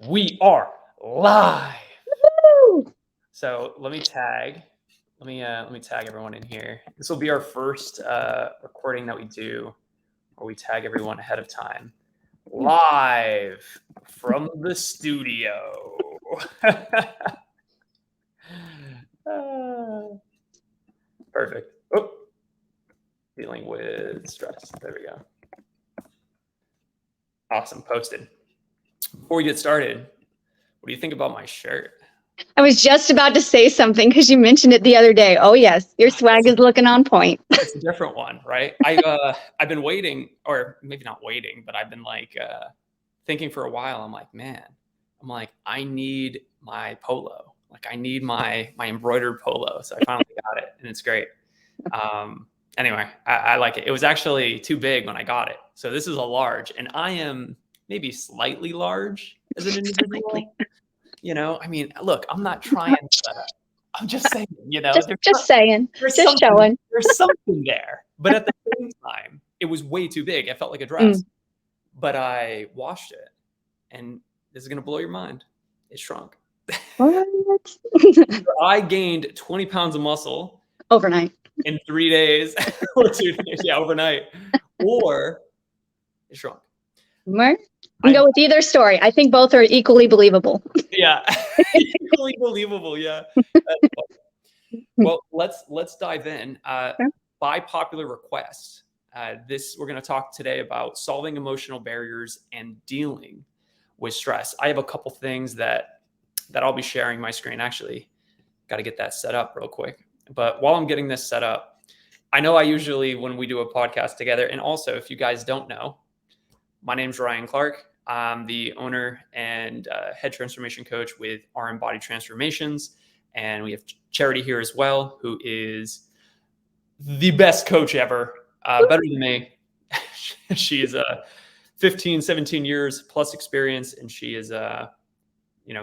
We are live. Woo! So let me tag. Let me tag everyone in here. This will be our first recording that we do, where we tag everyone ahead of time, live from the studio. Perfect. Oh, dealing with stress. There we go. Awesome. Posted. Before we get started, what do you think about my shirt? I was just about to say something because you mentioned it the other day. Oh, yes, your swag is looking on point. It's a different one, right? I've been waiting, or maybe not waiting, but I've been thinking for a while. I'm like, I need my polo. Like I need my embroidered polo. So I finally got it, and it's great. Anyway, I like it. It was actually too big when I got it. So this is a large, and I am maybe slightly large as an individual. I mean, look, I'm not trying to, I'm just saying, Just saying, there's just something showing. there's something there. But at the same time, it was way too big. It felt like a dress. But I washed it, and this is gonna blow your mind. It shrunk. What? I gained 20 pounds of muscle Overnight. in 3 days or 2 days, yeah, overnight, or it shrunk. More? You can go with either story. I think both are equally believable. Yeah, equally believable. Yeah. Well, let's dive in. By popular request, we're going to talk today about solving emotional barriers and dealing with stress. I have a couple things that I'll be sharing my screen. Actually, got to get that set up real quick. But while I'm getting this set up, I know I usually, when we do a podcast together, and also if you guys don't know, my name's Ryan Clark. I'm the owner and head transformation coach with RM Body Transformations. And we have Charity here as well, who is the best coach ever, better than me. She is 15, 17 years plus experience, and she is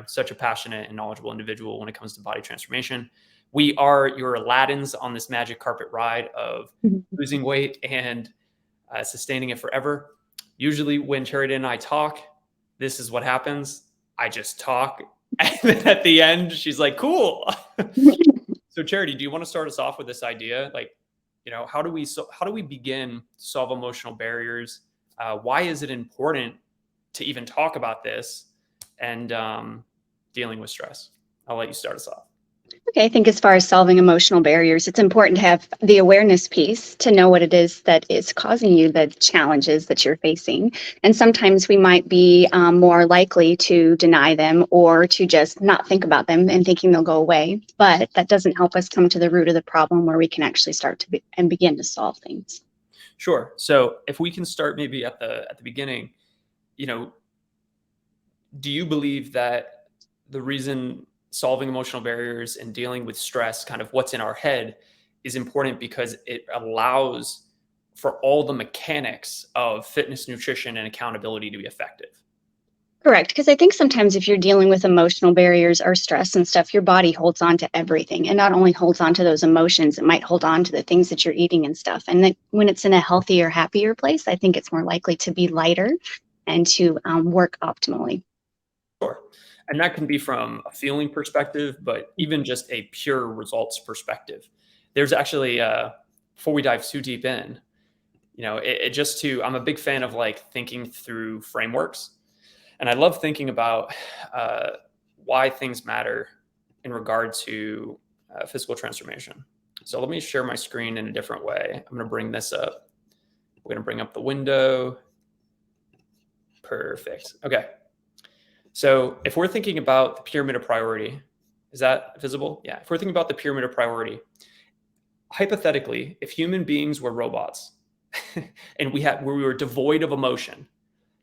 such a passionate and knowledgeable individual when it comes to body transformation. We are your Aladdins on this magic carpet ride of losing weight and sustaining it forever. Usually when Charity and I talk, this is what happens. I just talk. And then at the end, she's like, cool. So Charity, do you want to start us off with this idea? Like, how do we begin to solve emotional barriers? Why is it important to even talk about this and dealing with stress? I'll let you start us off. Okay, I think as far as solving emotional barriers, it's important to have the awareness piece to know what it is that is causing you the challenges that you're facing. And sometimes we might be more likely to deny them or to just not think about them and thinking they'll go away. But that doesn't help us come to the root of the problem where we can actually start to begin to solve things. Sure. So if we can start maybe at the beginning, do you believe that the reason solving emotional barriers and dealing with stress, kind of what's in our head, is important because it allows for all the mechanics of fitness, nutrition, and accountability to be effective? Correct. Because I think sometimes if you're dealing with emotional barriers or stress and stuff, your body holds on to everything and not only holds on to those emotions, it might hold on to the things that you're eating and stuff. And then when it's in a healthier, happier place, I think it's more likely to be lighter and to work optimally. Sure. And that can be from a feeling perspective, but even just a pure results perspective. There's actually, before we dive too deep in, I'm a big fan of like thinking through frameworks. And I love thinking about why things matter in regard to physical transformation. So let me share my screen in a different way. I'm going to bring this up. We're going to bring up the window. Perfect. Okay. So if we're thinking about the pyramid of priority, is that visible? Yeah. If we're thinking about the pyramid of priority, hypothetically, if human beings were robots and we were devoid of emotion,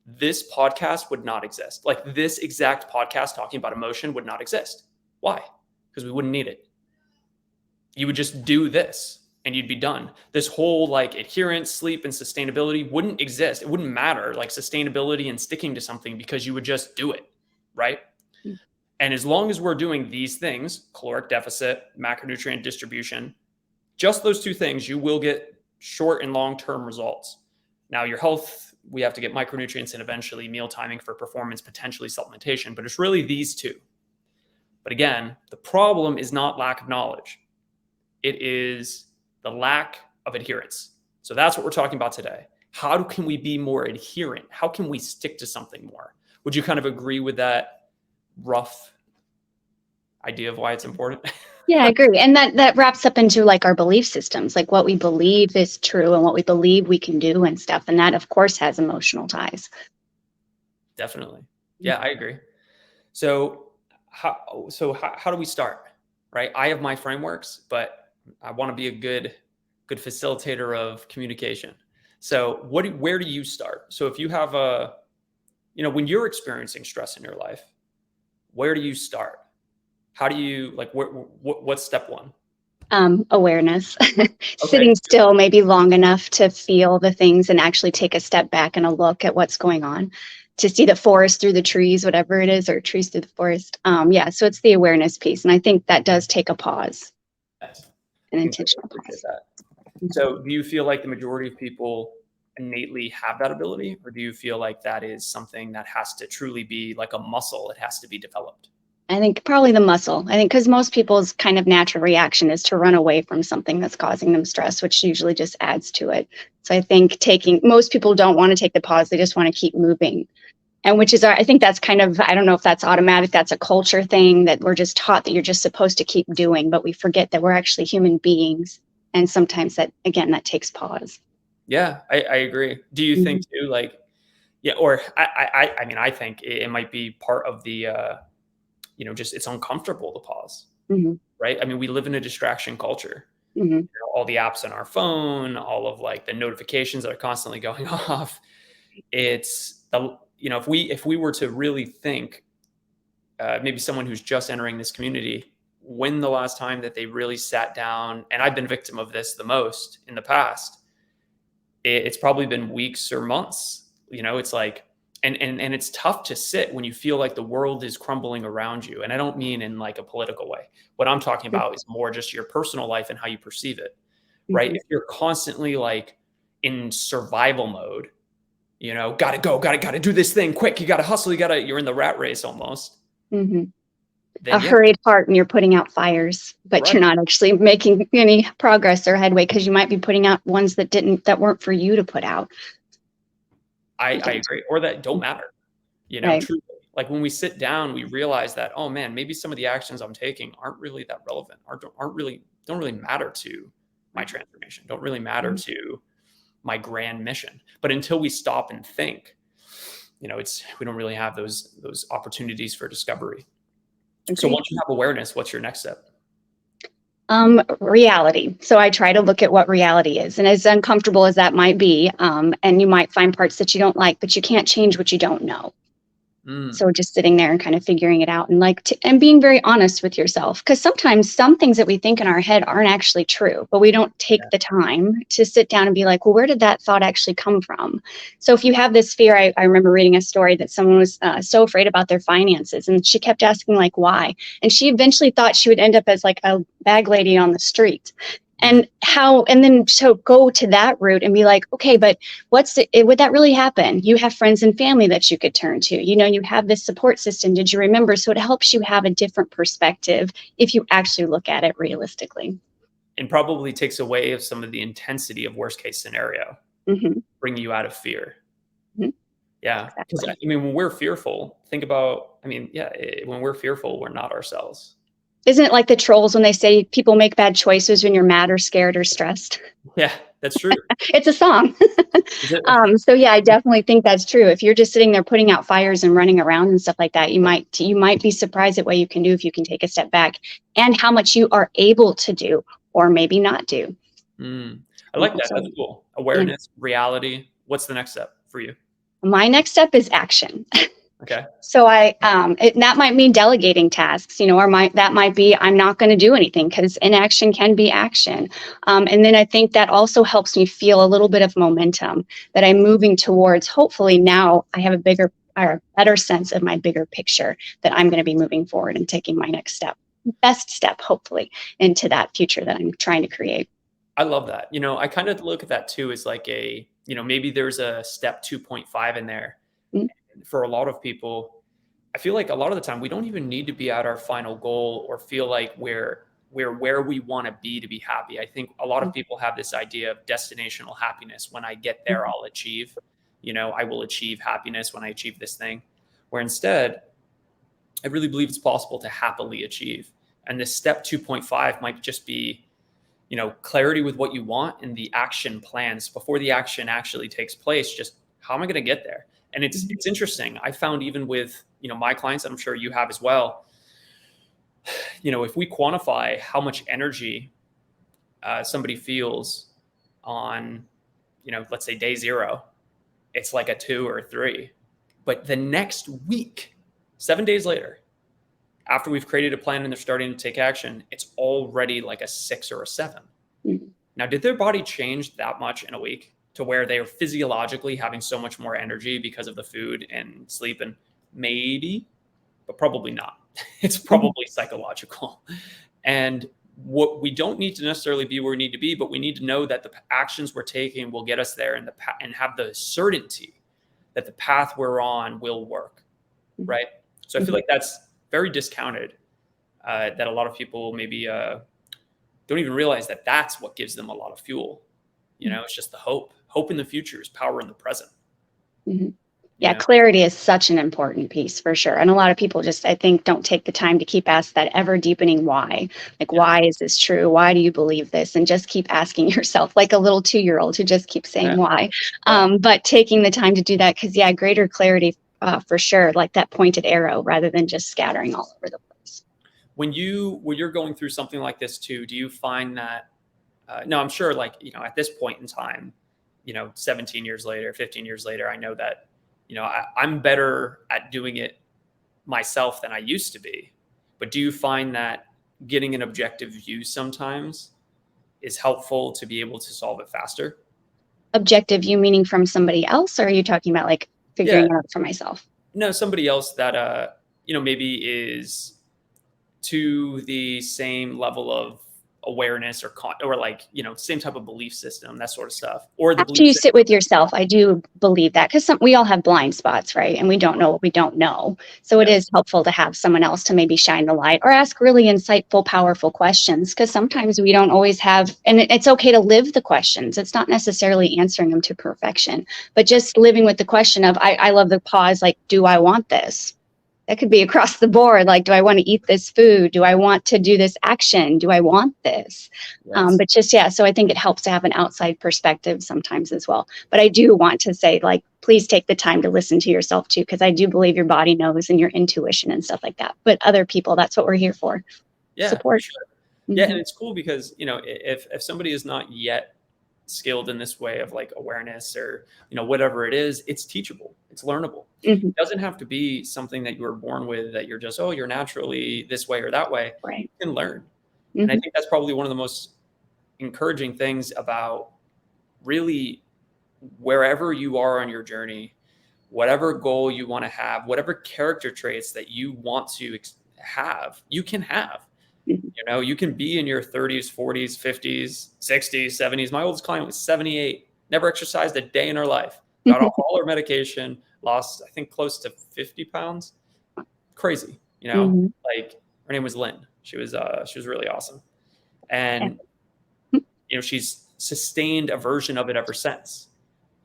this podcast would not exist. Like this exact podcast talking about emotion would not exist. Why? Because we wouldn't need it. You would just do this and you'd be done. This whole like adherence, sleep, and sustainability wouldn't exist. It wouldn't matter, like sustainability and sticking to something, because you would just do it, right? And as long as we're doing these things, caloric deficit, macronutrient distribution, just those two things, you will get short and long-term results. Now, your health we have to get micronutrients and eventually meal timing for performance, potentially supplementation, but it's really these two. But again, the problem is not lack of knowledge. It is the lack of adherence. So that's what we're talking about today. How can we be more adherent? How can we stick to something more? Would you kind of agree with that rough idea of why it's important? Yeah, I agree. And that wraps up into like our belief systems, like what we believe is true and what we believe we can do and stuff. And that, of course, has emotional ties. Definitely. Yeah, I agree. So how do we start? Right? I have my frameworks, but I want to be a good facilitator of communication. So where do you start? So if you have when you're experiencing stress in your life, where do you start? How do you what's step one? Awareness, Okay. sitting still maybe long enough to feel the things and actually take a step back and a look at what's going on, to see the forest through the trees, whatever it is, or trees through the forest. Yeah, so it's the awareness piece. And I think that does take a pause, Yes. an intentional Appreciate pause. that. So do you feel like the majority of people innately have that ability, or do you feel like that is something that has to truly be like a muscle? It has to be developed. I think probably the muscle. I think because most people's kind of natural reaction is to run away from something that's causing them stress, which usually just adds to it. So I think most people don't want to take the pause. They just want to keep moving. And which is, I think that's kind of, I don't know if that's automatic. That's a culture thing that we're just taught that you're just supposed to keep doing, but we forget that we're actually human beings. And sometimes that, again, that takes pause. Yeah, I agree. Do you think too, or I think it might be part of the, just it's uncomfortable to pause, right? I mean, we live in a distraction culture. All the apps on our phone, all of like the notifications that are constantly going off. It's if we were to really think, maybe someone who's just entering this community, when the last time that they really sat down, and I've been victim of this the most in the past, it's probably been weeks or months. It's like, and it's tough to sit when you feel like the world is crumbling around you. And I don't mean in like a political way. What I'm talking about is more just your personal life and how you perceive it, right? If you're constantly like in survival mode, gotta go, gotta do this thing quick. You gotta hustle. You're in the rat race almost. A hurried heart, and you're putting out fires, but you're not actually making any progress or headway because you might be putting out ones that weren't for you to put out. I agree. Or that don't matter, truly. Like when we sit down, we realize that, oh man, maybe some of the actions I'm taking aren't really that relevant, don't really matter to my transformation, don't really matter to my grand mission. But until we stop and think, we don't really have those opportunities for discovery. Okay. So once you have awareness, what's your next step? Reality. So I try to look at what reality is, and as uncomfortable as that might be, and you might find parts that you don't like, but you can't change what you don't know. So just sitting there and kind of figuring it out, and and being very honest with yourself, because sometimes some things that we think in our head aren't actually true, but we don't take the time to sit down and be like, well, where did that thought actually come from? So if you have this fear, I remember reading a story that someone was so afraid about their finances, and she kept asking like, why? And she eventually thought she would end up as like a bag lady on the street. And then so go to that route and be like, okay, but would that really happen? You have friends and family that you could turn to, you have this support system. Did you remember? So it helps you have a different perspective if you actually look at it realistically. And probably takes away of some of the intensity of worst case scenario, bringing you out of fear. Yeah. Exactly. I mean, when we're fearful, when we're fearful, we're not ourselves. Isn't it like the trolls when they say people make bad choices when you're mad or scared or stressed? Yeah, that's true. It's a song. So yeah, I definitely think that's true. If you're just sitting there putting out fires and running around and stuff like that, you might be surprised at what you can do if you can take a step back, and how much you are able to do or maybe not do. I like that. That's cool. Awareness, reality. What's the next step for you? My next step is action. Okay. So that might mean delegating tasks, or that might be, I'm not going to do anything, because inaction can be action. And then I think that also helps me feel a little bit of momentum that I'm moving towards. Hopefully now I have a better sense of my bigger picture, that I'm going to be moving forward and taking my next step, best step, hopefully, into that future that I'm trying to create. I love that. I kind of look at that too as like maybe there's a step 2.5 in there. Mm. For a lot of people, I feel like a lot of the time we don't even need to be at our final goal or feel like we're where we want to be happy. I think a lot of people have this idea of destinational happiness. When I get there, I'll achieve, I will achieve happiness when I achieve this thing. Where instead, I really believe it's possible to happily achieve. And this step 2.5 might just be, clarity with what you want and the action plans before the action actually takes place. Just how am I going to get there? And it's interesting. I found even with, my clients, and I'm sure you have as well, if we quantify how much energy somebody feels on, let's say day 0, it's like a 2 or a 3. But the next week, 7 days later, after we've created a plan and they're starting to take action, it's already like a 6 or a 7. Mm-hmm. Now, did their body change that much in a week to where they are physiologically having so much more energy because of the food and sleep? And maybe, but probably not. It's probably psychological. And what we don't need to necessarily be where we need to be, but we need to know that the actions we're taking will get us there and have the certainty that the path we're on will work. Right. So I feel like that's very discounted, that a lot of people maybe don't even realize that that's what gives them a lot of fuel. It's just the hope in the future is power in the present. Mm-hmm. Yeah, clarity is such an important piece for sure. And a lot of people just, I think, don't take the time to keep asking that ever deepening why. Like, why is this true? Why do you believe this? And just keep asking yourself, like a little 2-year-old who just keeps saying why. But taking the time to do that, because greater clarity for sure, like that pointed arrow rather than just scattering all over the place. When you're going through something like this too, do you find that, no, I'm sure like, at this point in time, 17 years later, 15 years later, I know that, I'm better at doing it myself than I used to be. But do you find that getting an objective view sometimes is helpful to be able to solve it faster? Objective view meaning from somebody else, or are you talking about like figuring it out for myself? No, somebody else that, maybe is to the same level of awareness or like, same type of belief system, that sort of stuff. Or the after you sit with yourself, I do believe that, because we all have blind spots, right? And we don't know what we don't know. So it is helpful to have someone else to maybe shine the light or ask really insightful, powerful questions, because sometimes we don't always have, and it's okay to live the questions. It's not necessarily answering them to perfection, but just living with the question of, I love the pause, like, do I want this? That could be across the board. Like, do I want to eat this food? Do I want to do this action? Do I want this? Yes. But just, so I think it helps to have an outside perspective sometimes as well. But I do want to say, like, please take the time to listen to yourself too, because I do believe your body knows and your intuition and stuff like that. But other people, that's what we're here for. Yeah, support. For sure. Mm-hmm. Yeah, and it's cool because, if somebody is not yet skilled in this way of like awareness or, whatever it is, it's teachable, it's learnable. Mm-hmm. It doesn't have to be something that you were born with, that you're just, you're naturally this way or that way. Right. You can learn. Mm-hmm. And I think that's probably one of the most encouraging things about really wherever you are on your journey, whatever goal you want to have, whatever character traits that you want to have, you can have. You can be in your 30s, 40s, 50s, 60s, 70s. My oldest client was 78, never exercised a day in her life, got off all her medication, lost, I think, close to 50 pounds. Crazy, like her name was Lynn. She was really awesome. And, she's sustained a version of it ever since.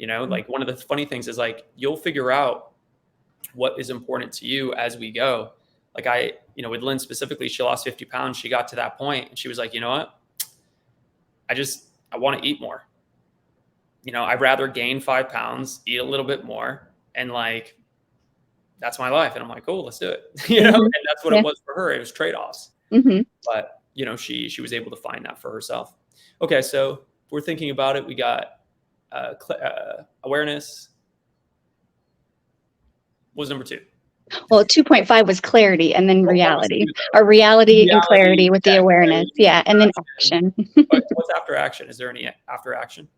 Like one of the funny things is like, you'll figure out what is important to you as we go. Like with Lynn specifically, she lost 50 pounds. She got to that point and she was like, you know what? I want to eat more. I'd rather gain 5 pounds, eat a little bit more. And like, that's my life. And I'm like, oh, let's do it. And that's what it was for her. It was trade-offs. Mm-hmm. But, she was able to find that for herself. Okay. So we're thinking about it. We got awareness. What was number 2? Well, 2.5 was clarity, and then reality, or reality and clarity with the awareness. Yeah. And then action. But what's after action? Is there any after action?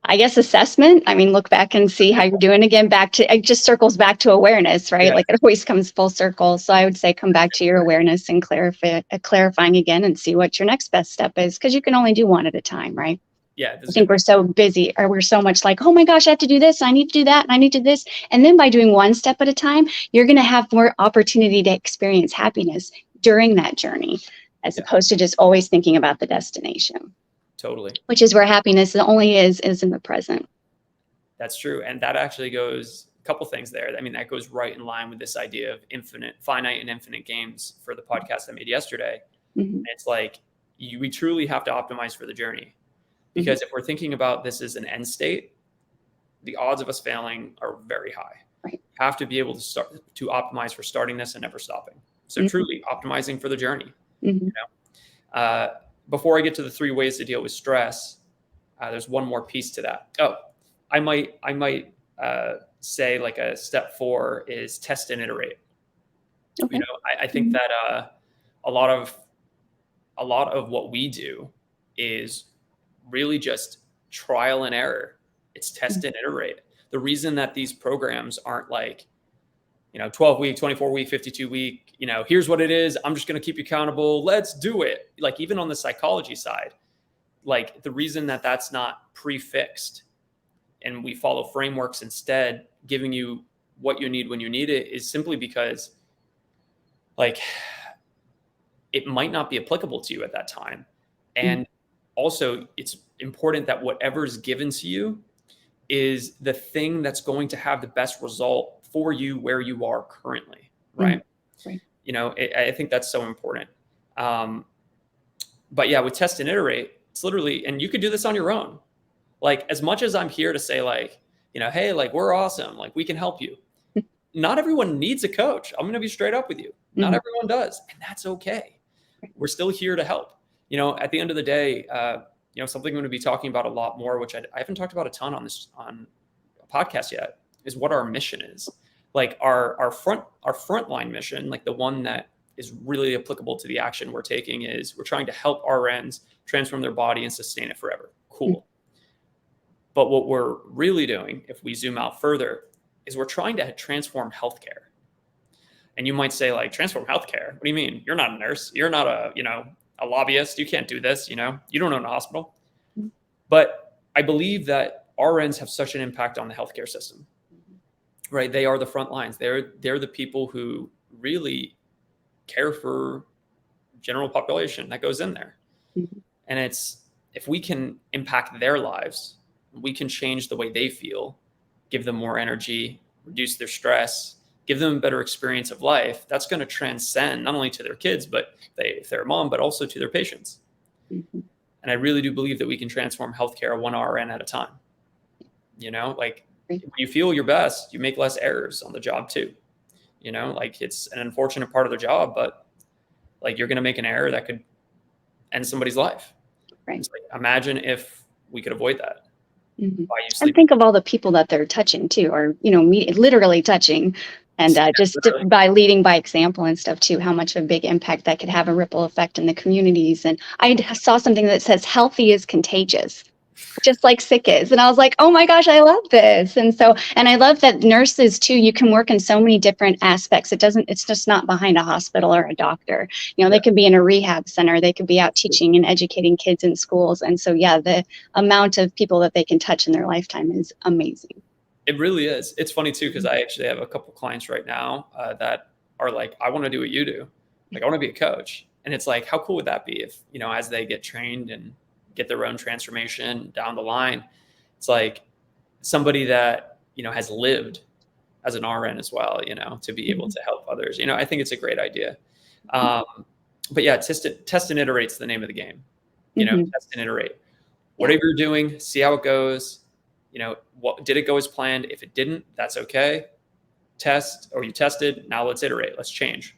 I guess assessment. I mean, look back and see how you're doing again. It just circles back to awareness, right? Yeah. Like it always comes full circle. So I would say come back to your awareness and clarifying again and see what your next best step is, because you can only do one at a time, right? Yeah. I think we're so busy, or we're so much like, oh my gosh, I have to do this, I need to do that, and I need to do this. And then by doing one step at a time, you're going to have more opportunity to experience happiness during that journey, as opposed to just always thinking about the destination. Totally. Which is where happiness only is in the present. That's true. And that actually goes a couple things there. I mean, that goes right in line with this idea of finite and infinite games for the podcast I made yesterday. Mm-hmm. It's like we truly have to optimize for the journey, because if we're thinking about this as an end state, the odds of us failing are very high. Right. You have to be able to optimize for starting this and never stopping. So truly optimizing for the journey. You know, before I get to the 3 ways to deal with stress, there's one more piece to that. Oh, I might say like a step 4 is test and iterate. Okay. You know, I think that a lot of what we do is really just trial and error. It's test and iterate. The reason that these programs aren't like, 12-week, 24-week, 52-week, here's what it is. I'm just going to keep you accountable. Let's do it. Like even on the psychology side, like the reason that that's not prefixed and we follow frameworks instead, giving you what you need when you need it, is simply because like it might not be applicable to you at that time. And also it's important that whatever is given to you is the thing that's going to have the best result for you where you are currently. Right. Right. I think that's so important. But yeah, with test and iterate, it's literally, and you could do this on your own. Like as much as I'm here to say like, hey, like we're awesome. Like we can help you. Not everyone needs a coach. I'm going to be straight up with you. Not everyone does. And that's okay. We're still here to help. At the end of the day, something I'm going to be talking about a lot more, which I haven't talked about a ton on a podcast yet, is what our mission is. Like our frontline mission, like the one that is really applicable to the action we're taking, is we're trying to help RNs transform their body and sustain it forever. Cool. But what we're really doing, if we zoom out further, is we're trying to transform healthcare. And you might say, like, transform healthcare? What do you mean? You're not a nurse. You're not a lobbyist. You can't do this. You don't own a hospital. But I believe that RNs have such an impact on the healthcare system, right? They are the front lines. They're the people who really care for general population that goes in there. And if we can impact their lives, we can change the way they feel, give them more energy, reduce their stress, give them a better experience of life. That's going to transcend not only to their kids, but if they're a mom, but also to their patients. And I really do believe that we can transform healthcare 1 RN at a time. Like when you feel your best, you make less errors on the job too. Like it's an unfortunate part of the job, but like you're going to make an error that could end somebody's life. Right. It's like, imagine if we could avoid that. And think of all the people that they're touching too, or, literally touching. And by leading by example and stuff too, how much of a big impact that could have, a ripple effect in the communities. And I saw something that says healthy is contagious, just like sick is. And I was like, oh my gosh, I love this. And I love that nurses too, you can work in so many different aspects. It's just not behind a hospital or a doctor. They could be in a rehab center. They could be out teaching and educating kids in schools. And so, yeah, the amount of people that they can touch in their lifetime is amazing. It really is. It's funny too, because I actually have a couple clients right now that are like, I want to do what you do. Like, I want to be a coach. And it's like, how cool would that be if, as they get trained and get their own transformation down the line, it's like somebody that, has lived as an RN as well, to be able to help others. I think it's a great idea. But yeah, test and iterate's the name of the game. Test and iterate. Whatever you're doing, see how it goes. What did it go as planned? If it didn't, that's okay. Test, or you tested. Now let's iterate. Let's change.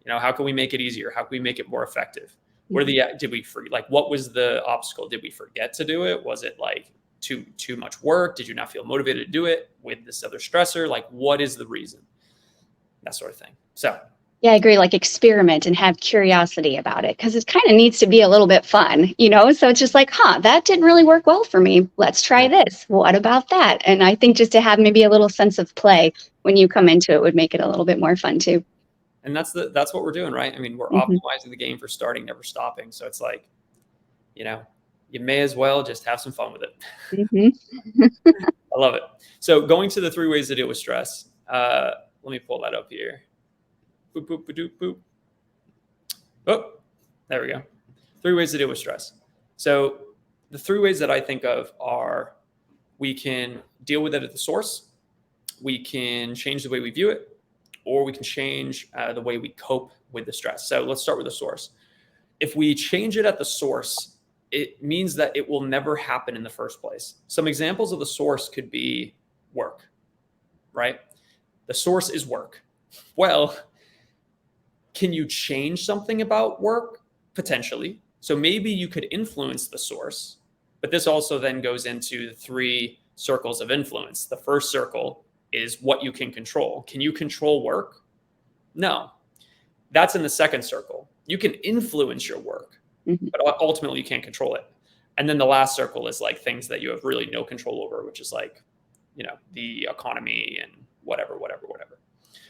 How can we make it easier? How can we make it more effective? What did we forget? Like, what was the obstacle? Did we forget to do it? Was it like too much work? Did you not feel motivated to do it with this other stressor? Like, what is the reason? That sort of thing. So. Yeah, I agree. Like, experiment and have curiosity about it, because it kind of needs to be a little bit fun, So it's just like, that didn't really work well for me. Let's try this. What about that? And I think just to have maybe a little sense of play when you come into it would make it a little bit more fun too. And that's what we're doing, right? I mean, we're optimizing the game for starting, never stopping. So it's like, you may as well just have some fun with it. Mhm. I love it. So going to the 3 ways to deal with stress. Let me pull that up here. Boop, boop, boop, boop. Oh, there we go. 3 ways to deal with stress. So the 3 ways that I think of are, we can deal with it at the source, we can change the way we view it, or we can change the way we cope with the stress. So let's start with the source. If we change it at the source, it means that it will never happen in the first place. Some examples of the source could be work, right? The source is work. Well, can you change something about work? Potentially. So maybe you could influence the source, but this also then goes into the 3 circles of influence. The first circle is what you can control. Can you control work? No. That's in the second circle. You can influence your work, but ultimately you can't control it. And then the last circle is like things that you have really no control over, which is like, the economy and whatever.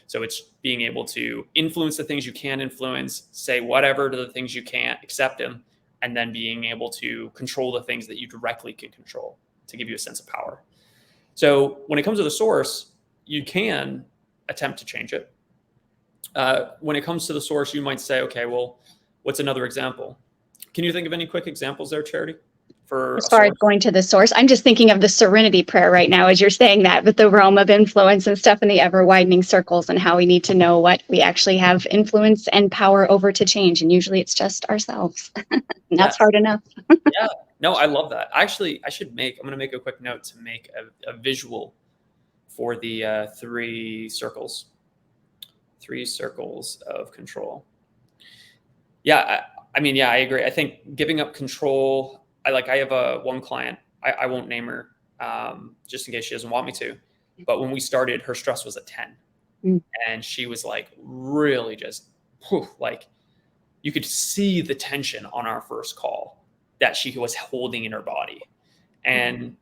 So it's being able to influence the things you can influence, say whatever to the things you can't, accept them, and then being able to control the things that you directly can control to give you a sense of power. So when it comes to the source, you can attempt to change it. When it comes to the source, you might say, okay, well, what's another example? Can you think of any quick examples there, Charity? For as far as going to the source, I'm just thinking of the serenity prayer right now as you're saying that, with the realm of influence and stuff in the ever widening circles, and how we need to know what we actually have influence and power over to change. And usually it's just ourselves. And that's hard enough. Yeah. No, I love that. Actually, I'm going to make a quick note to make a visual for the 3 circles. 3 circles of control. Yeah. I agree. I think giving up control, I have one client, I won't name her, just in case she doesn't want me to. But when we started, her stress was a 10. And she was like, really just, like, you could see the tension on our first call that she was holding in her body. And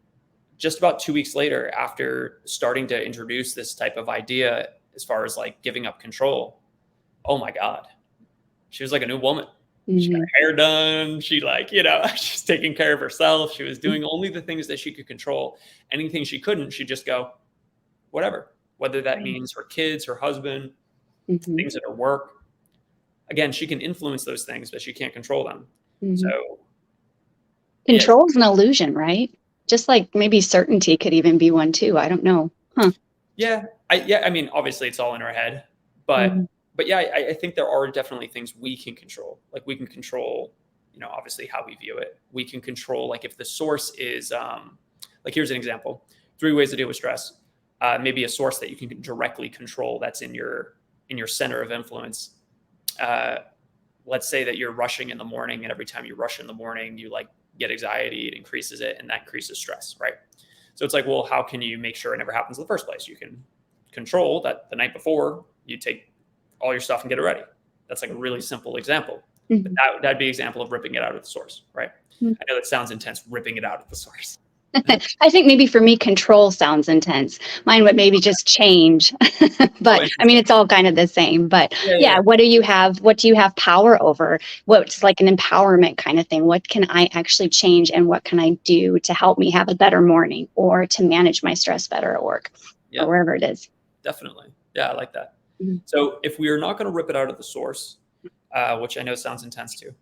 just about 2 weeks later, after starting to introduce this type of idea, as far as like giving up control, oh my God, she was like a new woman. She got her hair done. She she's taking care of herself. She was doing only the things that she could control. Anything she couldn't, she'd just go, whatever, whether that means her kids, her husband, things at her work. Again, she can influence those things, but she can't control them. So control is an illusion, right? Just like maybe certainty could even be one too. I don't know. Yeah. I mean, obviously it's all in our head, but yeah, I think there are definitely things we can control. Like we can control, obviously how we view it. We can control, like if the source is, like here's an example, 3 ways to deal with stress. Maybe a source that you can directly control that's in your center of influence. Let's say that you're rushing in the morning, and every time you rush in the morning, you like get anxiety, it increases it, and that increases stress, right? So it's like, well, how can you make sure it never happens in the first place? You can control that the night before you take all your stuff and get it ready. That's like a really simple example. But that'd be an example of ripping it out of the source, right? I know that sounds intense, ripping it out of the source. I think maybe for me, control sounds intense. Mine would maybe just change. But I mean, it's all kind of the same. But yeah, what do you have power over? What's like an empowerment kind of thing? What can I actually change, and what can I do to help me have a better morning, or to manage my stress better at work, or wherever it is? Definitely. Yeah, I like that. So if we are not going to rip it out of the source, which I know sounds intense too,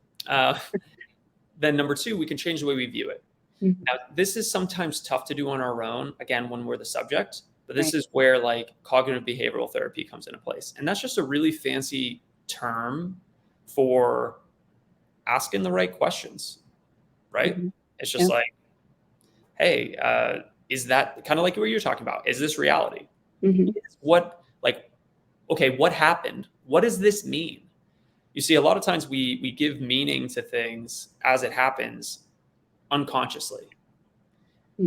then number 2, we can change the way we view it. Now, this is sometimes tough to do on our own, again, when we're the subject, but this is where like cognitive behavioral therapy comes into place. And that's just a really fancy term for asking the right questions, right? It's just like, hey, is that kind of like what you're talking about? Is this reality? What happened? What does this mean? You see, a lot of times we give meaning to things as it happens unconsciously.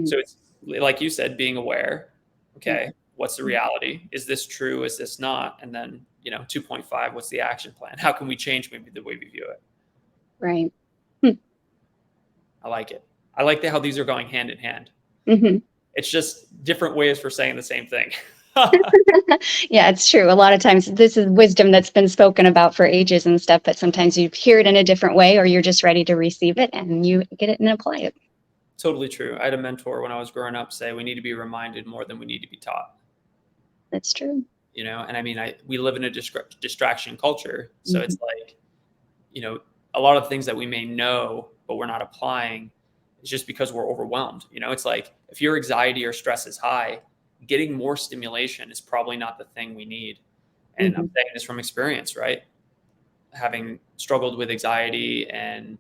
So it's like you said, being aware. Okay, what's the reality? Is this true? Is this not? And then, 2.5, what's the action plan? How can we change maybe the way we view it? Right. I like it. I like how these are going hand in hand. It's just different ways for saying the same thing. Yeah, it's true. A lot of times this is wisdom that's been spoken about for ages and stuff, but sometimes you hear it in a different way or you're just ready to receive it and you get it and apply it. Totally true. I had a mentor when I was growing up say we need to be reminded more than we need to be taught. That's true. You know, and I mean, we live in a distraction culture, so it's like, you know, a lot of things that we may know but we're not applying is just because we're overwhelmed. You know, it's like if your anxiety or stress is high, getting more stimulation is probably not the thing we need. And I'm saying this from experience, right? Having struggled with anxiety and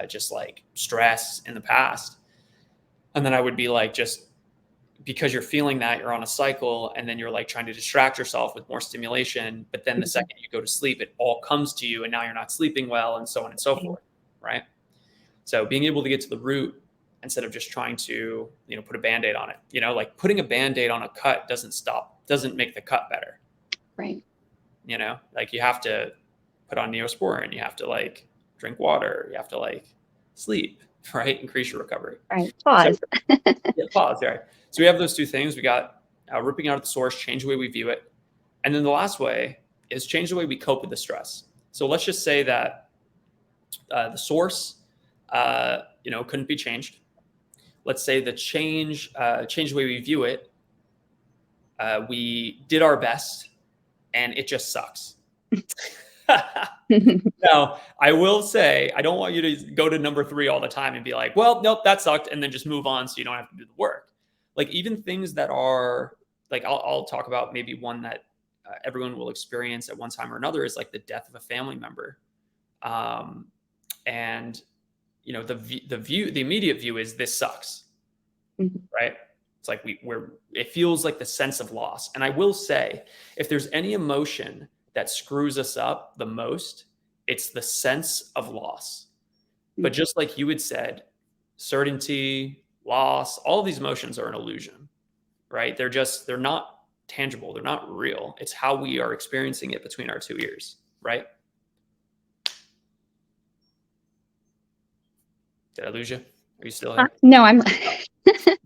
just like stress in the past. And then I would be like, just because you're feeling that, you're on a cycle, and then you're like trying to distract yourself with more stimulation. But then the second you go to sleep, it all comes to you, and now you're not sleeping well, and so on and so forth. Right. So being able to get to the root instead of just trying to, you know, put a Band-Aid on it, you know, like putting a Band-Aid on a cut doesn't make the cut better. Right. You know, like you have to put on Neosporin, you have to like drink water, you have to like sleep, right? Increase your recovery. Right. Pause. So, yeah, pause. Right. So we have those two things. We got ripping out at the source, change the way we view it. And then the last way is change the way we cope with the stress. So let's just say that the source, you know, couldn't be changed. Let's say the change the way we view it. We did our best and it just sucks. Now, I will say, I don't want you to go to number 3 all the time and be like, well, nope, that sucked, and then just move on so you don't have to do the work. Like even things that are like, I'll talk about maybe one that everyone will experience at one time or another is like the death of a family member. And you know, the immediate view is this sucks, right? It's like it feels like the sense of loss. And I will say, if there's any emotion that screws us up the most, it's the sense of loss. But just like you had said, certainty, loss, all of these emotions are an illusion, right? They're not tangible. They're not real. It's how we are experiencing it between our 2 ears, right? Did I lose you? Are you still here? No, I'm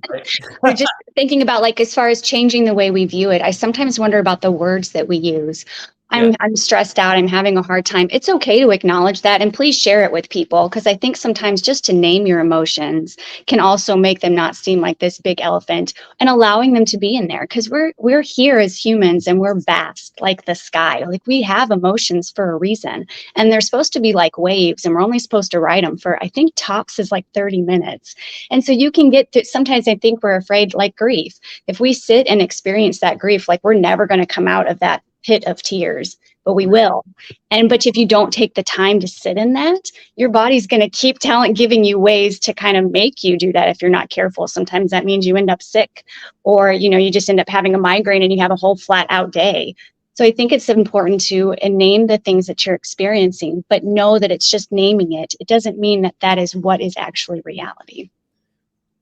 we're just thinking about like, as far as changing the way we view it, I sometimes wonder about the words that we use. I'm stressed out. I'm having a hard time. It's okay to acknowledge that, and please share it with people, because I think sometimes just to name your emotions can also make them not seem like this big elephant, and allowing them to be in there, because we're here as humans and we're vast like the sky. Like we have emotions for a reason, and they're supposed to be like waves, and we're only supposed to ride them for, I think tops is like 30 minutes. And so you can get to, sometimes I think we're afraid, like grief. If we sit and experience that grief, like we're never going to come out of that pit of tears, but we will. But if you don't take the time to sit in that, your body's going to keep giving you ways to kind of make you do that if you're not careful. Sometimes that means you end up sick, or, you know, you just end up having a migraine and you have a whole flat out day. So I think it's important to name the things that you're experiencing, but know that it's just naming it. It doesn't mean that that is what is actually reality.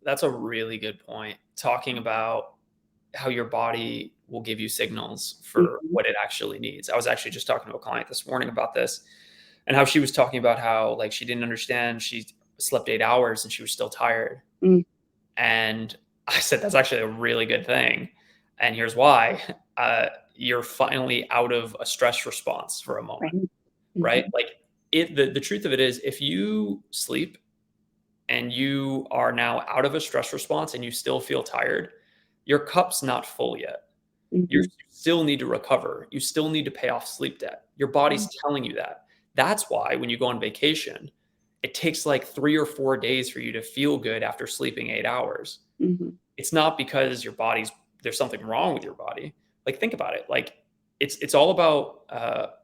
That's a really good point. Talking about how your body will give you signals for what it actually needs. I was actually just talking to a client this morning about this, and how she was talking about how like she didn't understand. She slept 8 hours and she was still tired. And I said, that's actually a really good thing. And here's why. You're finally out of a stress response for a moment, right? Like the truth of it is, if you sleep and you are now out of a stress response and you still feel tired, your cup's not full yet. You still need to recover. You still need to pay off sleep debt. Your body's telling you that. That's why when you go on vacation, it takes like 3 or 4 days for you to feel good after sleeping 8 hours. It's not because there's something wrong with your body. Like think about it. Like it's all about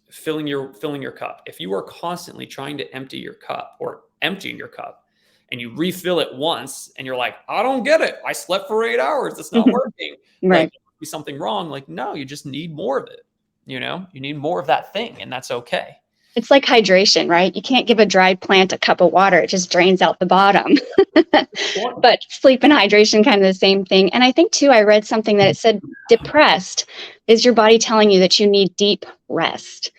filling your cup. If you are constantly trying to empty your cup or emptying your cup, and you refill it once and you're like, I don't get it. I slept for 8 hours. It's not working. Right. Like, be something wrong. Like, no, you just need more of it. You know, you need more of that thing, and that's okay. It's like hydration, right? You can't give a dried plant a cup of water. It just drains out the bottom. But sleep and hydration, kind of the same thing. And I think too, I read something that it said depressed is your body telling you that you need deep rest.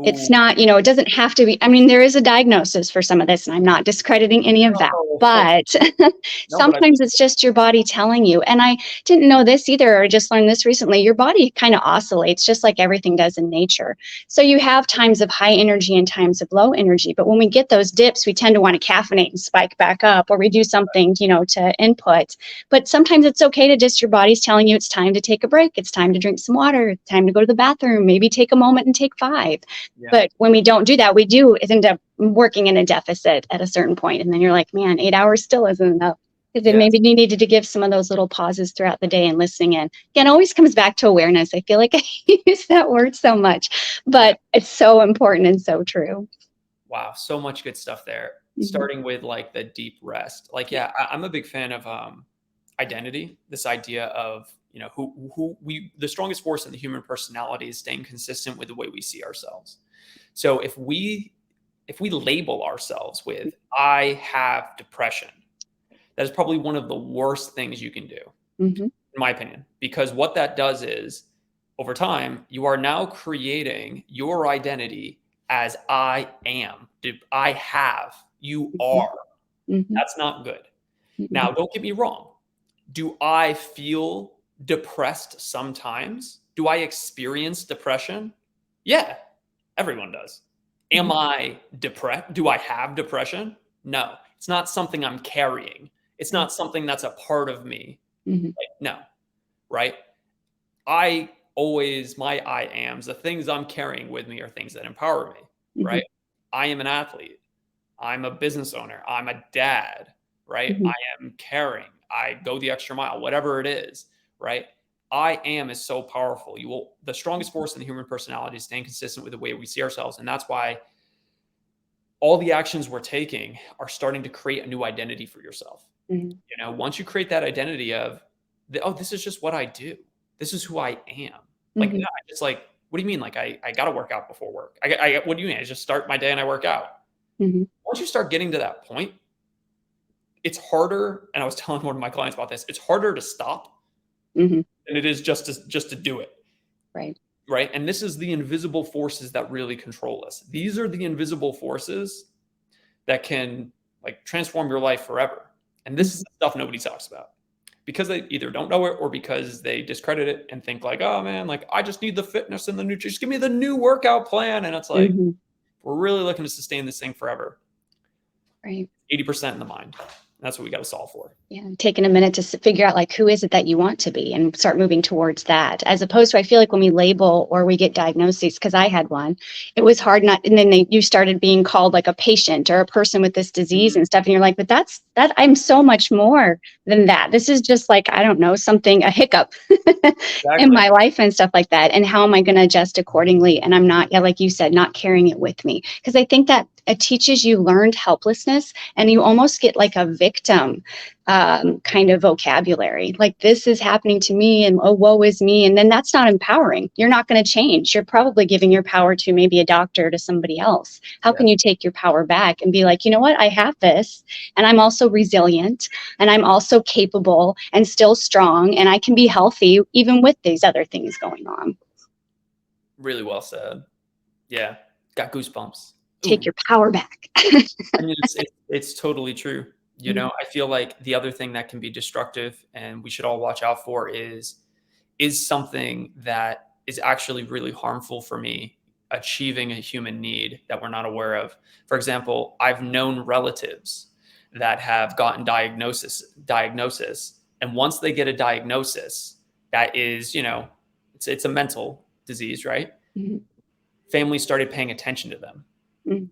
It's Ooh, not, it doesn't have to be. I mean, there is a diagnosis for some of this, and I'm not discrediting any of that, no, but no, but I sometimes it's just your body telling you. And I didn't know this either, or just learned this recently. Your body kind of oscillates just like everything does in nature. So you have times of high energy and times of low energy. But when we get those dips, we tend to want to caffeinate and spike back up, or we do something, to input. But sometimes it's okay to just, your body's telling you it's time to take a break. It's time to drink some water. It's time to go to the bathroom. Maybe take a moment and take 5. yeah, But when we don't do that, we do end up working in a deficit at a certain point. And then you're like, man, 8 hours still isn't enough. Because then yeah, maybe you needed to give some of those little pauses throughout the day and listening in. Again, it always comes back to awareness. I feel like I use that word so much, yeah. but it's so important and so true. Wow, so much good stuff there. Mhm. Starting with like the deep rest. Like, yeah, I'm a big fan of identity. This idea of who we the strongest force in the human personality is staying consistent with the way we see ourselves. So if we label ourselves with I have depression, that is probably one of the worst things you can do, Mhm. in my opinion, because what that does is over time, you are now creating your identity as I am. I have, you Mhm. are. Mhm. That's not good. Now, Mhm. don't get me wrong. Do I feel depressed sometimes? Do I experience depression? Yeah, everyone does. Am Mhm. I depressed? Do I have depression? No, it's not something I'm carrying. It's not something that's a part of me. Mhm. Like, no, right? My I ams, the things I'm carrying with me are things that empower me, Mhm. right? I am an athlete. I'm a business owner. I'm a dad, right? I Mhm. am caring. I go the extra mile, whatever it is, right? I am is so powerful. The strongest force in the human personality is staying consistent with the way we see ourselves. And that's why all the actions we're taking are starting to create a new identity for yourself. Mhm. Once you create that identity of, oh, this is just what I do. This is who I am. Like, Mhm. no, it's like, what do you mean? Like, I got to work out before work. What do you mean? I just start my day and I work out. Mhm. Once you start getting to that point, it's harder. And I was telling one of my clients about this. It's harder to stop Mhm. than it is just to do it. Right. Right. And this is the invisible forces that really control us. These are the invisible forces that can like transform your life forever. And this is Mhm. the stuff nobody talks about because they either don't know it or because they discredit it and think like, oh man, like I just need the fitness and the nutrition. Just give me the new workout plan. And it's like, Mhm. we're really looking to sustain this thing forever. Right. 80% in the mind. That's what we got to solve for. Yeah, taking a minute to figure out like who is it that you want to be and start moving towards that. As opposed to, I feel like when we label or we get diagnoses, because I had one, it was hard not. And then you started being called like a patient or a person with this disease Mhm. and stuff, and you're like, but that I'm so much more than that. This is just like, I don't know, something, a hiccup in Exactly. my life and stuff like that. And how am I going to adjust accordingly? And I'm not, yeah, like you said, not carrying it with me, because I think that it teaches you learned helplessness, and you almost get like a victim kind of vocabulary. Like, this is happening to me, and oh, woe is me. And then that's not empowering. You're not going to change. You're probably giving your power to maybe a doctor, to somebody else. How Yeah. can you take your power back and be like, you know what? I have this, and I'm also resilient, and I'm also capable and still strong, and I can be healthy even with these other things going on. Really well said. Yeah. Got goosebumps. Take Ooh. your power back. I mean, it's totally true. Mhm. I feel like the other thing that can be destructive and we should all watch out for is something that is actually really harmful for me, achieving a human need that we're not aware of. For example, I've known relatives that have gotten diagnosis, and once they get a diagnosis that is, it's a mental disease, right? Mhm. Families started paying attention to them. Mhm.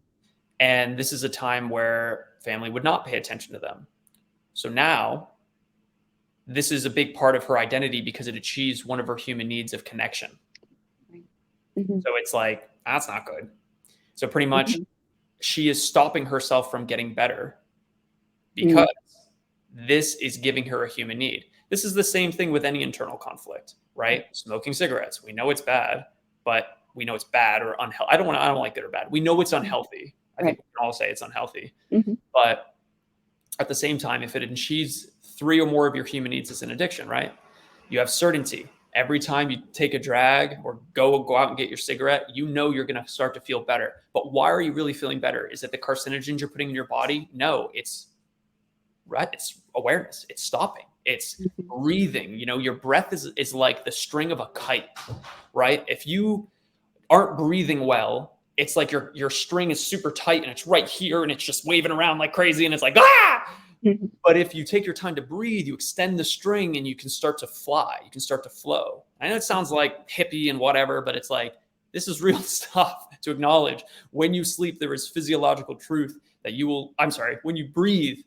And this is a time where family would not pay attention to them. So now this is a big part of her identity because it achieves one of her human needs of connection. Mhm. So it's like, that's not good. So pretty much Mhm. she is stopping herself from getting better Mhm. because this is giving her a human need. This is the same thing with any internal conflict, right? Smoking cigarettes. We know it's bad, but we know it's bad or unhealthy. I don't like that or bad. We know it's Mhm. unhealthy. I think Right. we can all say it's unhealthy. Mhm. But at the same time, if it achieves three or more of your human needs as an addiction, right? You have certainty every time you take a drag or go out and get your cigarette, you know you're going to start to feel better. But why are you really feeling better? Is it the carcinogens you're putting in your body? No, it's awareness. It's stopping. It's breathing. You know, your breath is like the string of a kite, right? If you aren't breathing well, it's like your string is super tight and it's right here and it's just waving around like crazy and it's like, ah! But if you take your time to breathe, you extend the string and you can start to fly. You can start to flow. I know it sounds like hippie and whatever, but it's like, this is real stuff to acknowledge. When you sleep, there is physiological truth that when you breathe,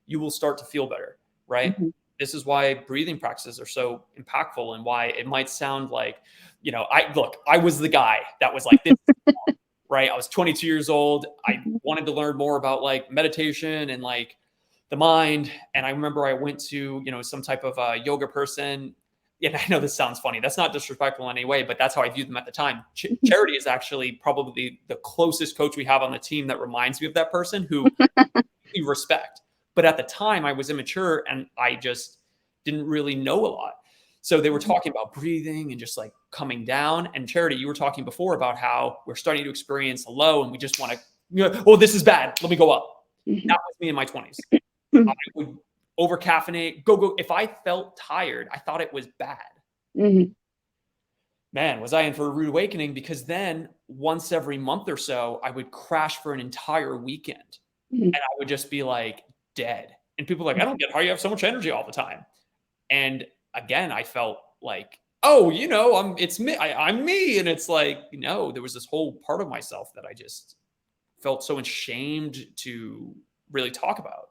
you will start to feel better, right? This is why breathing practices are so impactful and why it might sound like, you know, I was the guy that was like this, right? I was 22 years old. I wanted to learn more about like meditation and like the mind. And I remember I went to, you know, some type of yoga person. And I know this sounds funny. That's not disrespectful in any way, but that's how I viewed them at the time. Charity is actually probably the closest coach we have on the team that reminds me of that person who we respect. But at the time I was immature and I just didn't really know a lot. So they were talking about breathing and just like coming down. And Charity, you were talking before about how we're starting to experience a low and we just want to, you know, oh, this is bad. Let me go up. That was me in my 20s. I would over caffeinate, go. If I felt tired, I thought it was bad. Man, was I in for a rude awakening, because then once every month or so, I would crash for an entire weekend and I would just be like dead. And people were like, I don't get how you have so much energy all the time. And again, I felt like, oh, you know, I'm me. And it's like, you know, there was this whole part of myself that I just felt so ashamed to really talk about.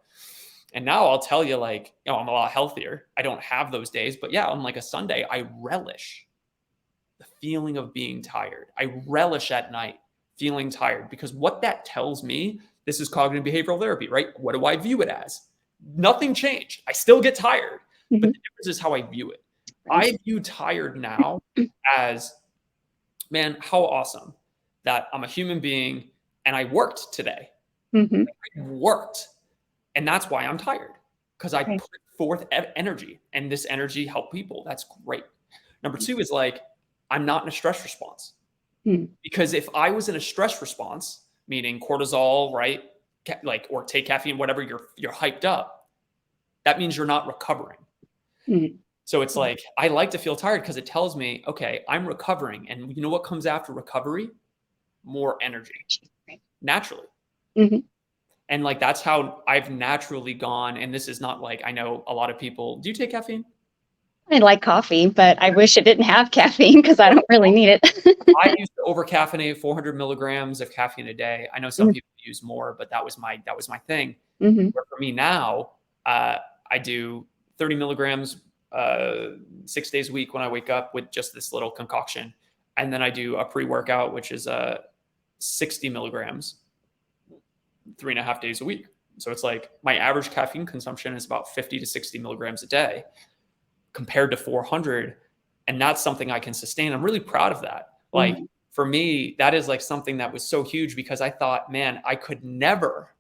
And now I'll tell you, like, you know, I'm a lot healthier. I don't have those days, but yeah, on like a Sunday, I relish the feeling of being tired. I relish at night feeling tired, because what that tells me, this is cognitive behavioral therapy, right? What do I view it as? Nothing changed. I still get tired, but the difference is how I view it. I view tired now as, man, how awesome that I'm a human being and I worked today. I worked. And that's why I'm tired, because I put forth energy and this energy helped people. That's great. Number two is like, I'm not in a stress response. Because if I was in a stress response, meaning cortisol, right? Like, or take caffeine, whatever, you're hyped up. That means you're not recovering. So it's like, I like to feel tired because it tells me, okay, I'm recovering. And you know what comes after recovery? More energy, naturally. And like, that's how I've naturally gone. And this is not like, I know a lot of people, do you take caffeine? I like coffee, but I wish it didn't have caffeine because I don't really need it. I used to over caffeinate 400 milligrams of caffeine a day. I know some people use more, but that was my thing. Where for me now, I do 30 milligrams 6 days a week when I wake up with just this little concoction. And then I do a pre-workout, which is 60 milligrams 3.5 days a week. So it's like my average caffeine consumption is about 50 to 60 milligrams a day compared to 400. And that's something I can sustain. I'm really proud of that. Like for me, that is like something that was so huge, because I thought, man, I could never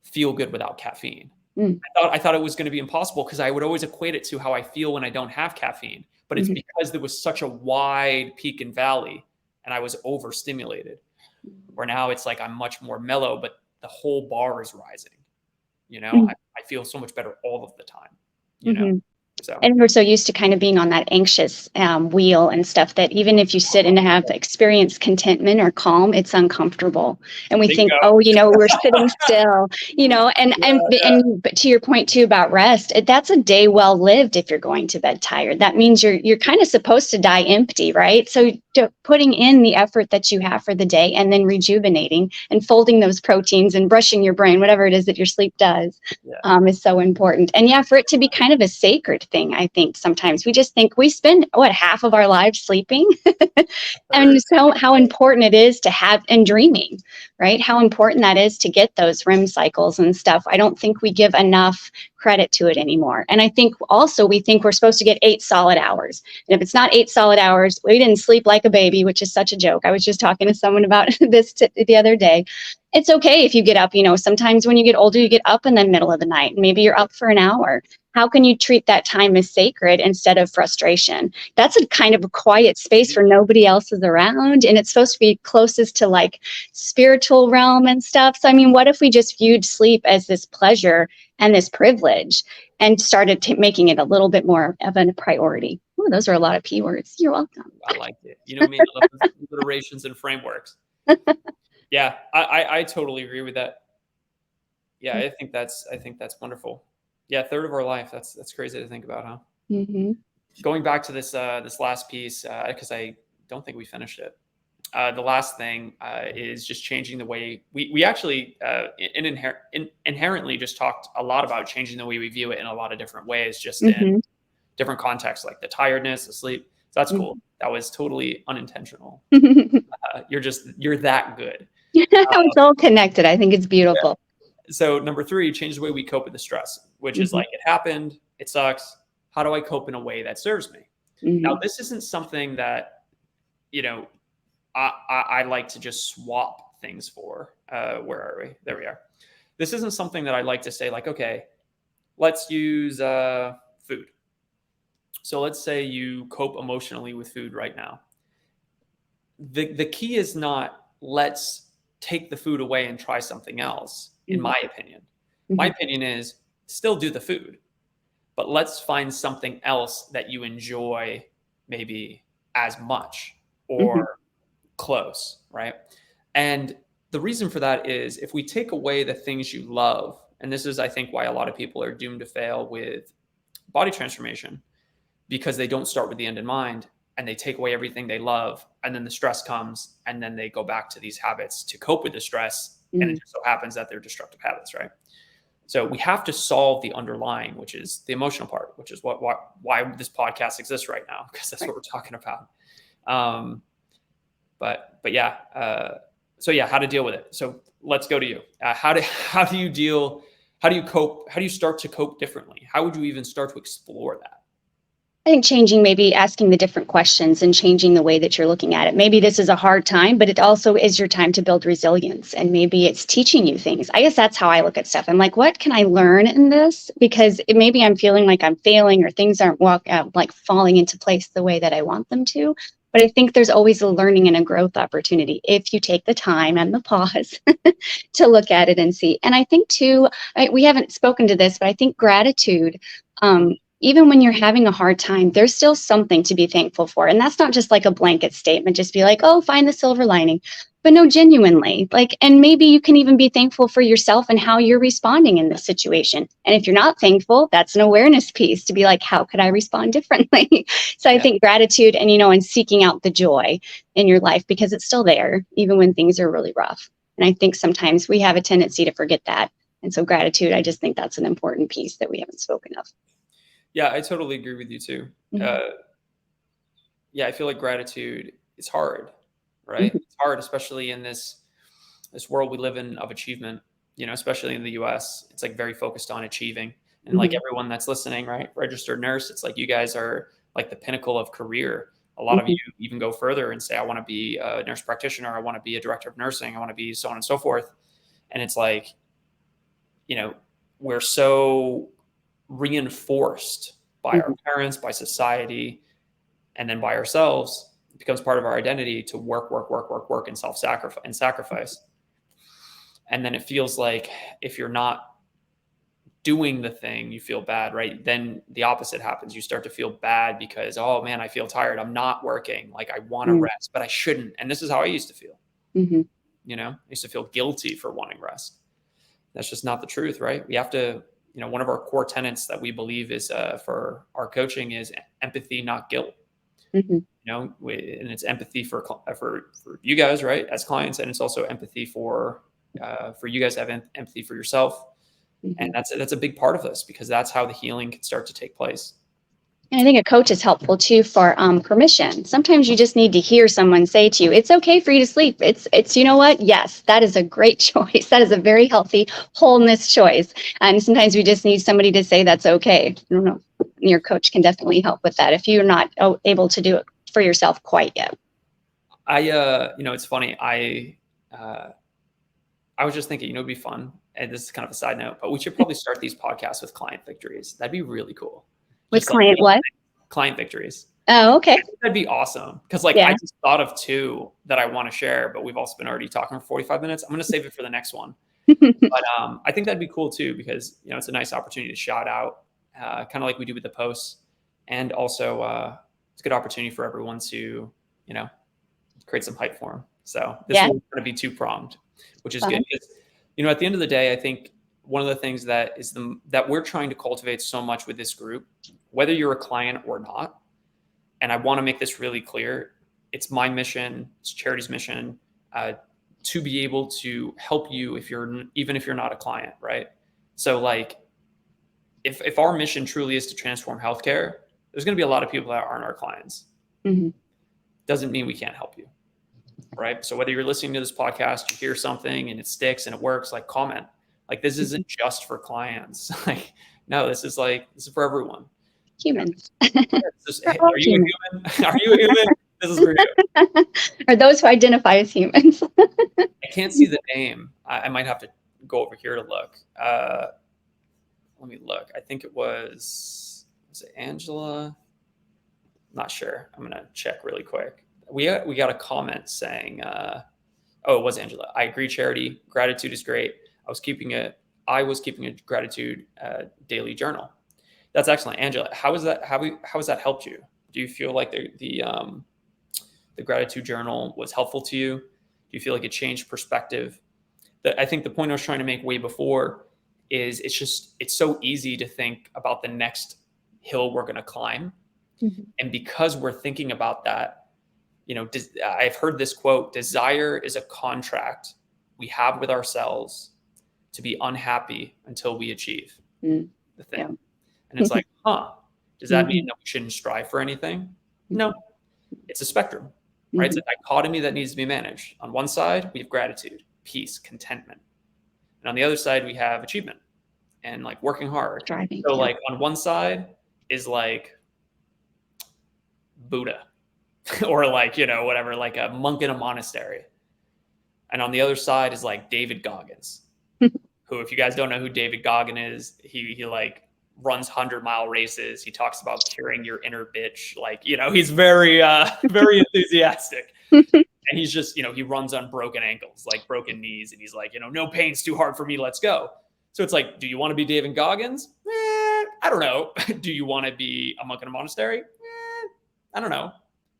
feel good without caffeine. I thought it was going to be impossible, because I would always equate it to how I feel when I don't have caffeine. But it's because there was such a wide peak and valley and I was overstimulated. Where now it's like I'm much more mellow, but the whole bar is rising. You know, I feel so much better all of the time, you know? So. And we're so used to kind of being on that anxious wheel and stuff that even if you sit and have experience contentment or calm, it's uncomfortable. And we think, oh, you know, we're sitting still, you know, and but to your point too about rest, that's a day well lived. If you're going to bed tired, that means you're kind of supposed to die empty, right? So putting in the effort that you have for the day and then rejuvenating and folding those proteins and brushing your brain, whatever it is that your sleep does, is so important. And yeah, for it to be kind of a sacred thing, I think sometimes we just think we spend half of our lives sleeping and so how important it is to have, and dreaming, right? How important that is to get those REM cycles and stuff. I don't think we give enough credit to it anymore. And I think also we think we're supposed to get 8 solid hours. And if it's not 8 solid hours, we didn't sleep like a baby, which is such a joke. I was just talking to someone about this the other day. It's okay if you get up, sometimes when you get older, you get up in the middle of the night. Maybe you're up for an hour. How can you treat that time as sacred instead of frustration? That's a kind of a quiet space where nobody else is around. And it's supposed to be closest to like spiritual realm and stuff. So, I mean, what if we just viewed sleep as this pleasure and this privilege and started making it a little bit more of a priority? Oh, those are a lot of P words. You're welcome. I like it. You know me, I love alliterations and frameworks. Yeah, I totally agree with that. Yeah, I think that's wonderful. Yeah, a third of our life. That's crazy to think about, huh? Mm-hmm. Going back to this last piece, because I don't think we finished it. The last thing is just changing the way we actually inherently just talked a lot about changing the way we view it in a lot of different ways, just in different contexts, like the tiredness, the sleep. So that's cool. That was totally unintentional. You're that good. It's all connected. I think it's beautiful. Yeah. So number 3, change the way we cope with the stress, which is like, it happened, it sucks. How do I cope in a way that serves me? Now, this isn't something that, I like to just swap things for. Where are we? There we are. This isn't something that I like to say like, okay, let's use food. So let's say you cope emotionally with food right now. The key is not let's take the food away and try something else, in my opinion. My opinion is still do the food, but let's find something else that you enjoy maybe as much or close, right? And the reason for that is if we take away the things you love, and this is, I think, why a lot of people are doomed to fail with body transformation, because they don't start with the end in mind and they take away everything they love, and then the stress comes and then they go back to these habits to cope with the stress. And it just so happens that they're destructive habits, right? So we have to solve the underlying, which is the emotional part, which is why this podcast exists right now, because that's what we're talking about. But yeah, so yeah, how to deal with it. So let's go to you. How do you cope? How do you start to cope differently? How would you even start to explore that? I think changing, maybe asking the different questions and changing the way that you're looking at it. Maybe this is a hard time, but it also is your time to build resilience. And maybe it's teaching you things. I guess that's how I look at stuff. I'm like, what can I learn in this? Because maybe I'm feeling like I'm failing or things aren't like falling into place the way that I want them to. But I think there's always a learning and a growth opportunity if you take the time and the pause to look at it and see. And I think too, we haven't spoken to this, but I think gratitude, even when you're having a hard time, there's still something to be thankful for. And that's not just like a blanket statement, just be like, oh, find the silver lining. But no, genuinely, like, and maybe you can even be thankful for yourself and how you're responding in this situation. And if you're not thankful, that's an awareness piece to be like, how could I respond differently? So I think gratitude and seeking out the joy in your life, because it's still there, even when things are really rough. And I think sometimes we have a tendency to forget that. And so gratitude, I just think that's an important piece that we haven't spoken of. Yeah, I totally agree with you too. Yeah, I feel like gratitude is hard, right? It's hard, especially in this world we live in of achievement, especially in the US. It's like very focused on achieving. And like everyone that's listening, right? Registered nurse, it's like you guys are like the pinnacle of career. A lot of you even go further and say, I want to be a nurse practitioner. I want to be a director of nursing. I want to be so on and so forth. And it's like, we're so reinforced by our parents, by society, and then by ourselves. It becomes part of our identity to work, and sacrifice. And then it feels like if you're not doing the thing, you feel bad, right? Then the opposite happens. You start to feel bad because, oh man, I feel tired. I'm not working. Like I want to rest, but I shouldn't. And this is how I used to feel. I used to feel guilty for wanting rest. That's just not the truth, right? We have to, one of our core tenets that we believe is for our coaching is empathy, not guilt. And it's empathy for you guys, right, as clients, and it's also empathy for you guys to have empathy for yourself. And that's a big part of this, because that's how the healing can start to take place. And I think a coach is helpful too for permission. Sometimes you just need to hear someone say to you, it's okay for you to sleep. It's you know what? Yes, that is a great choice. That is a very healthy wholeness choice. And sometimes we just need somebody to say that's okay. I don't know. Your coach can definitely help with that if you're not able to do it for yourself quite yet. It's funny. I I was just thinking, it'd be fun. And this is kind of a side note, but we should probably start these podcasts with client victories. That'd be really cool. With Just client what? Client victories. Oh, okay. That'd be awesome. Because I just thought of 2 that I want to share, but we've also been already talking for 45 minutes. I'm going to save it for the next one. But I think that'd be cool too, because, it's a nice opportunity to shout out, kind of like we do with the posts. And also it's a good opportunity for everyone to, create some hype for them. So this is going to be 2-pronged, which is good. Because, at the end of the day, I think one of the things that is that we're trying to cultivate so much with this group, whether you're a client or not, and I want to make this really clear, it's my mission, it's Charity's mission, to be able to help you even if you're not a client, right? So if our mission truly is to transform healthcare, there's going to be a lot of people that aren't our clients. Mm-hmm. Doesn't mean we can't help you, right? So whether you're listening to this podcast, you hear something and it sticks and it works, comment. This isn't just for clients. No, this is for everyone. Humans. Are you a human? Are you a human? This is for you. Or those who identify as humans. I can't see the name. I might have to go over here to look. Let me look. I think was it Angela? Not sure. I'm gonna check really quick. We got a comment saying, it was Angela. I agree, Charity. Gratitude is great. I was keeping a gratitude daily journal. That's excellent, Angela. How has that helped you? Do you feel like the gratitude journal was helpful to you? Do you feel like it changed perspective? I think the point I was trying to make way before is it's so easy to think about the next hill we're going to climb. Mm-hmm. And because we're thinking about that, I've heard this quote: desire is a contract we have with ourselves to be unhappy until we achieve the thing. Yeah. And it's does that mean that we shouldn't strive for anything? No, it's a spectrum, right? It's a dichotomy that needs to be managed. On one side, we have gratitude, peace, contentment. And on the other side, we have achievement and working hard. Striving. So on one side is Buddha or whatever, a monk in a monastery. And on the other side is David Goggins, who, if you guys don't know who David Goggins is, he runs 100-mile races. He talks about curing your inner bitch. He's very, very enthusiastic. And he's just, he runs on broken ankles, broken knees. And he's no pain's too hard for me. Let's go. So it's do you want to be David Goggins? I don't know. Do you want to be a monk in a monastery? I don't know.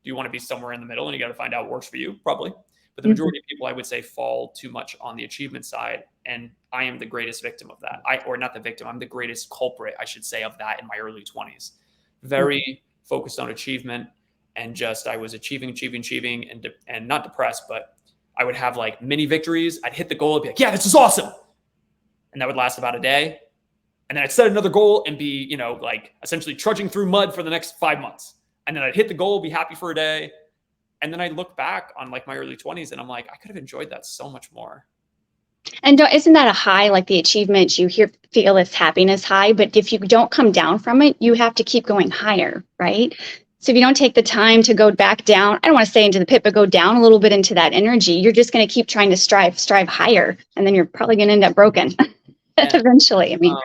Do you want to be somewhere in the middle? And you got to find out what works for you, probably. But the majority of people, I would say, fall too much on the achievement side. And I am the greatest victim of that. Or not the victim, I'm the greatest culprit, I should say, of that in my early 20s. Very focused on achievement. And I was achieving and not depressed, but I would have mini victories. I'd hit the goal and be yeah, this is awesome. And that would last about a day. And then I'd set another goal and be, essentially trudging through mud for the next 5 months. And then I'd hit the goal, be happy for a day. And then I'd look back on my early 20s and I'm I could have enjoyed that so much more. And isn't that a high, the achievement you feel is happiness high, but if you don't come down from it, you have to keep going higher, right? So if you don't take the time to go back down, I don't want to say into the pit, but go down a little bit into that energy, you're just going to keep trying to strive higher. And then you're probably going to end up broken eventually. I mean,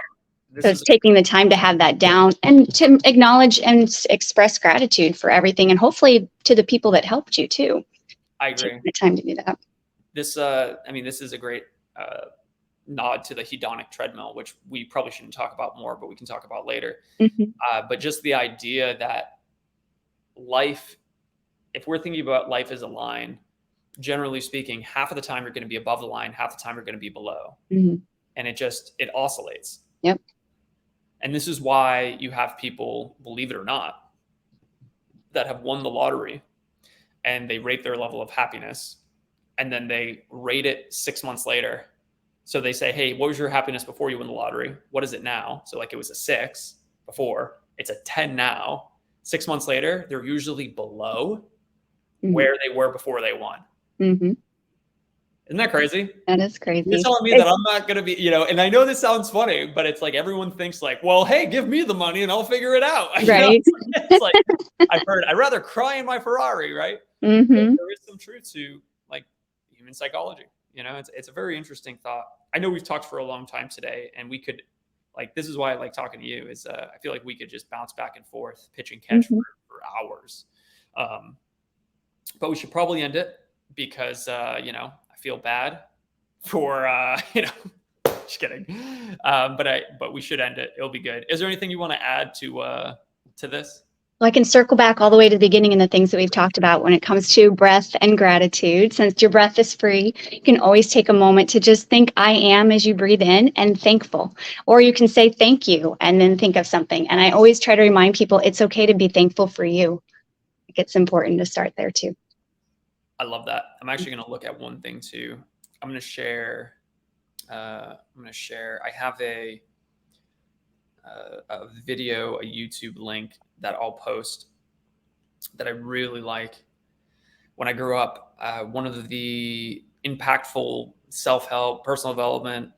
so it's taking the time to have that down and to acknowledge and express gratitude for everything. And hopefully to the people that helped you too. I agree. Taking the time to do that. This is a great nod to the hedonic treadmill, which we probably shouldn't talk about more, but we can talk about later. But just the idea that life, if we're thinking about life as a line, generally speaking, half of the time you're going to be above the line, half the time you're going to be below. And it oscillates. Yep. And this is why you have people, believe it or not, that have won the lottery and they rate their level of happiness and then they rate it 6 months later. So they say, hey, what was your happiness before you won the lottery? What is it now? So it was a 6 before, it's a 10 now. 6 months later, they're usually below where they were before they won. Isn't that crazy? That is crazy. You're telling me that I'm not going to be, and I know this sounds funny, but it's everyone thinks well, hey, give me the money and I'll figure it out. Right. It's I'd rather cry in my Ferrari, right? There is some truth to human psychology. It's a very interesting thought. I know we've talked for a long time today, and we could, like, this is why I like talking to you. Is I feel like we could just bounce back and forth, pitch and catch Mhm. for hours. Um, but we should probably end it because I feel bad for just kidding. But we should end it. It'll be good. Is there anything you want to add to this? Well, I can circle back all the way to the beginning and the things that we've talked about when it comes to breath and gratitude. Since your breath is free, you can always take a moment to just think I am as you breathe in and thankful. Or you can say thank you and then think of something. And I always try to remind people it's okay to be thankful for you. I think it's important to start there too. I love that. I'm actually going to look at one thing too. I'm going to share. I have a video, a YouTube link that I'll post that I really like. When I grew up, one of the impactful self-help, personal development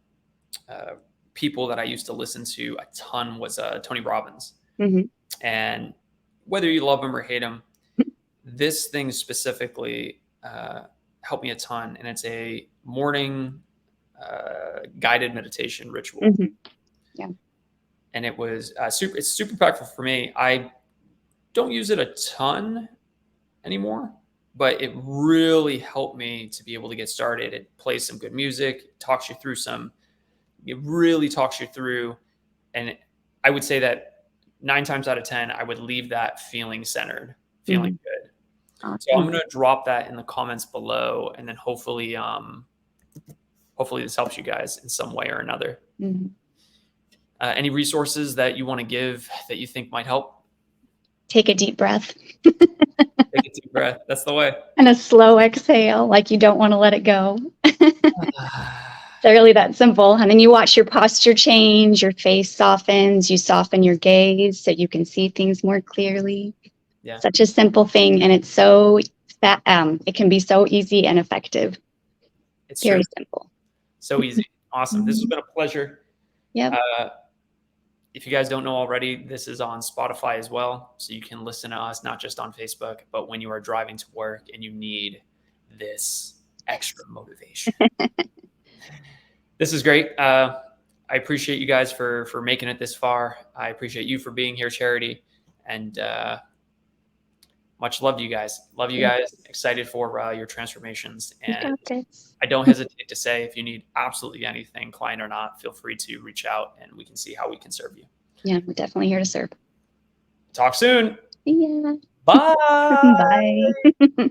people that I used to listen to a ton was Tony Robbins. Mm-hmm. And whether you love him or hate him, this thing specifically helped me a ton. And it's a morning guided meditation ritual. Mm-hmm. Yeah. And it's super impactful for me. I don't use it a ton anymore, but it really helped me to be able to get started. It plays some good music, it really talks you through. And I would say that 9 times out of 10, I would leave that feeling centered, feeling good. Awesome. So I'm going to drop that in the comments below, and then hopefully this helps you guys in some way or another. Mm-hmm. Any resources that you want to give that you think might help? Take a deep breath. Take a deep breath. That's the way. And a slow exhale, like you don't want to let it go. It's really that simple. And then you watch your posture change, your face softens, you soften your gaze so you can see things more clearly. Yeah. Such a simple thing. And it's it can be so easy and effective. It's very true. simple. So easy. Awesome. This has been a pleasure. Yeah. If you guys don't know already, this is on Spotify as well. So you can listen to us, not just on Facebook, but when you are driving to work and you need this extra motivation. This is great. I appreciate you guys for making it this far. I appreciate you for being here, Charity. And much love to you guys. Love you guys. Excited for your transformations. And I don't hesitate to say, if you need absolutely anything, client or not, feel free to reach out and we can see how we can serve you. Yeah, we're definitely here to serve. Talk soon. Yeah. Bye. Bye.